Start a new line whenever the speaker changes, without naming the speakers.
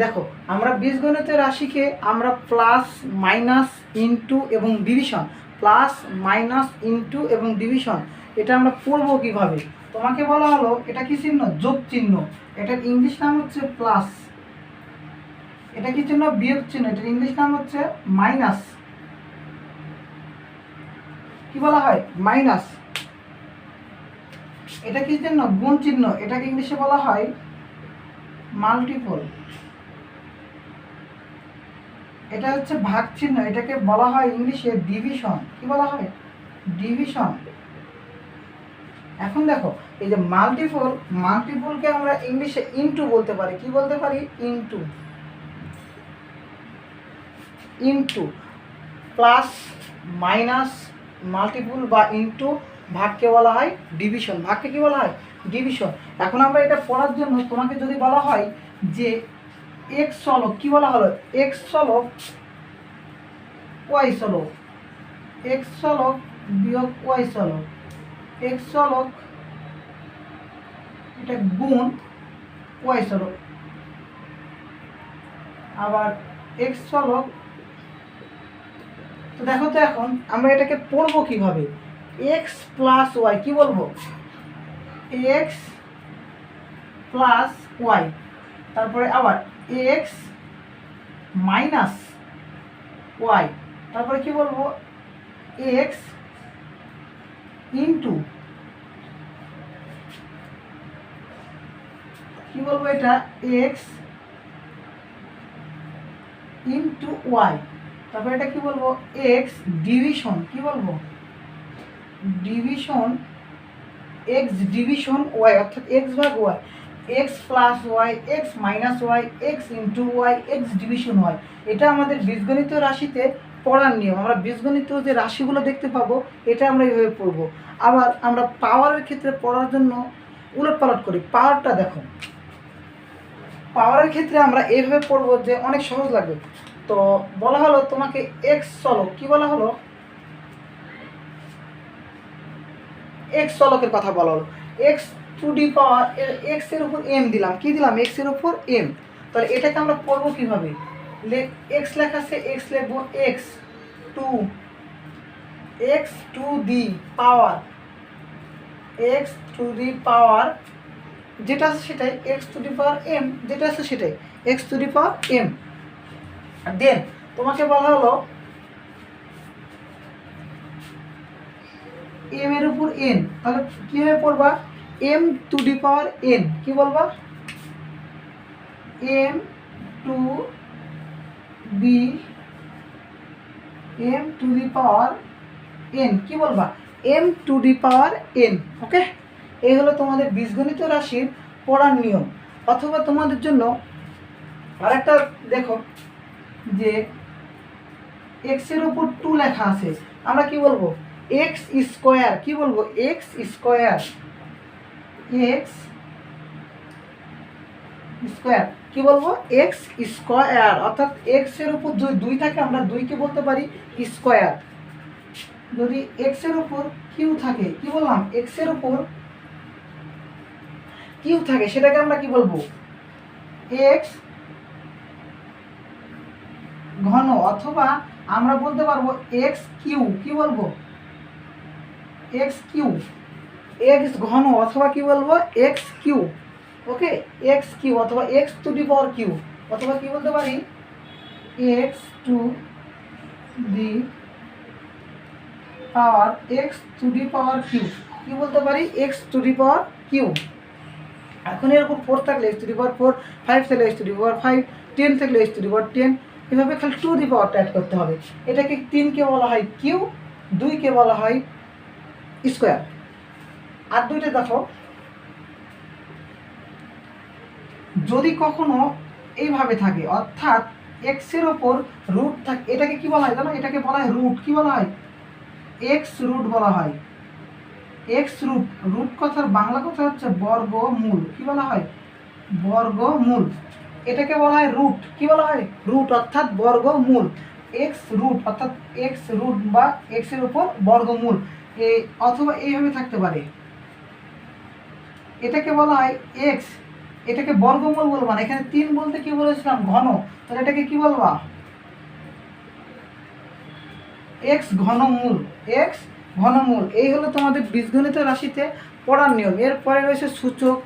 দেখো, আমরা বীজগণিতের রাশিকে আমরা প্লাস মাইনাস ইনটু এবং ডিভিশন, প্লাস মাইনাস ইনটু এবং ডিভিশন, এটা আমরা পড়বো কীভাবে? তোমাকে বলা হলো এটা কি চিহ্ন? যোগ চিহ্ন। এটার ইংলিশ নাম হচ্ছে প্লাস। এটা কি চিহ্ন? বিয়োগ চিহ্ন। এটার ইংলিশ নাম হচ্ছে মাইনাস। কি বলা হয়? মাইনাস। এটা কি চিহ্ন? গুণ চিহ্ন। এটাকে ইংলিশে বলা হয় মাল্টিপল। এটা হচ্ছে ভাগ চিহ্ন, এটাকে বলা হয় ইংলিশে ডিভিশন। কি বলা হয়? ডিভিশন। এখন দেখো, এই যে মাল্টিপল, মাল্টিপলকে আমরা ইংলিশে ইনটু বলতে পারি। কি বলতে পারি? Into. Into plus minus multiple বা ইনটু ভাগকে বলা হয় ডিভিশন। ভাগকে কি বলা হয়? ডিভিশন। এখন আমরা এটা পড়ার জন্য তোমাকে যদি বলা হয় যে এক্স চলক, কি বলা হলো? এক্স চলক ওয়াই চলক, এক্স চলক বিয়োগ ওয়াই চলক, এক্স চলক এটা গুণ ওয়াই চলক, আবার এক্স চলক। তো দেখো তো এখন আমরা এটাকে পড়বো কিভাবে? এক্স প্লাস ওয়াই, কি বলবো? এক্স প্লাস ওয়াই, তারপরে আবার এক্স মাইনাস ওয়াই, তারপরে কি বলবো? এক্স ইন্টু, কি বলবো এটা? এক্স ইন্টু ওয়াই, তারপরে এটা কি বলবো? X division. কি বলবো? ডিভিশন, এক্স ডিভিশন ওয়াই, অর্থাৎ এক্স ভাগ Y, X plus Y, X minus Y, X into Y, X division Y. এটা আমাদের বীজগণিত রাশিতে পড়ার নিয়ম। আমরা বীজগণিত যে রাশিগুলো দেখতে পাবো এটা আমরা এইভাবে পড়বো। আবার আমরা পাওয়ারের ক্ষেত্রে পড়ার জন্য উলটপালট করি। পাওয়ারটা দেখো, পাওয়ারের ক্ষেত্রে আমরা এইভাবে পড়বো যে অনেক সহজ লাগবে। তো বলা হলো তোমাকে এক্স চলক, কি বলা হলো? এক্স চলকের কথা বলা হলো। X to the power, X এর উপর এম দিলাম। কি দিলাম? এক্স এর উপর এম। তাহলে এটাকে আমরা পড়বো কিভাবে? এক্স লেখা আছে, এক্স লিখবো x to the power, x to the power যেটা আছে সেটাই, x to the power m যেটা আছে সেটাই, x to the power m. Then তোমাকে বলা হলো এম এর উপর এন, তাহলে কিভাবে পড়বা? M to the power n. কি বলবা? M to the, m to the power n. কি বলবা? M to the power n. Okay, এই হলো তোমাদের বীজগণিত রাশির পড়ার নিয়ম। অথবা তোমাদের জন্য আরেকটা দেখো যে এক্স এর উপর 2 লেখা আছে, আমরা কি বলবো? X square. কি বলবো? X square, x square. কি বলবো? এক্স স্কোয়ার, অর্থাৎ এক্স এর উপর যদি 2 থাকে আমরা 2কে বলতে পারি স্কোয়ার। যদি এক্স এর উপর কিউ থাকে, কি বললাম? এক্স এর উপর কিউ থাকে সেটাকে আমরা কি বলবো? এক্স ঘন, অথবা আমরা বলতে পারবো এক্স কিউ। কি বলবো? এক্স কিউ, এক্স ঘন, অথবা কি বলবো? X q. Okay, x q অথবা x to the power q, অথবা কি বলতে পারি? X to the power, x to the power q. কি বলতে পারি? X to the power q. এখন এরকম 4 থাকলে এক্স টু দি পাওয়ার 4, 5 থাকলে এক্স টু দি পাওয়ার 5, 10 থাকলে এক্স টু দি পাওয়ার 10, এভাবে খালি টু দি পাওয়ারটা অ্যাড করতে হবে। এটাকে 3কে বলা হয় কিউ, 2কে বলা হয় স্কোয়ার। আর 2টা দেখো, যদি কখনো এইভাবে থাকে, অর্থাৎ এক্স এর ওপর রুট থাকে, এটাকে কি বলা হয় জানো? এটাকে বলা হয় রুট। কি বলা হয়? এক্স রুট বলা হয়। এক্স রুট, রুট কথার বাংলা কথা হচ্ছে বর্গমূল। কি বলা হয়? বর্গমূল। এটাকে বলা হয় রুট। কি বলা হয়? রুট, অর্থাৎ বর্গমূল। এক্স রুট অর্থাৎ এক্স রুট বা এক্স এর উপর বর্গমূল। অথবা এইভাবে থাকতে পারে, এটাকে বলা হয় এক্স এটাকে বর্গমূল বলবা না, এখানে 3 বলতে কি বলেছিলাম ঘন, তাহলে এটাকে কি বলবা এক্স ঘনমূল, এক্স ঘনমূল। এই হলো তোমাদের বীজগণিত রাশিতে পড়ার নিয়ম। এরপরে রয়েছে সূচক,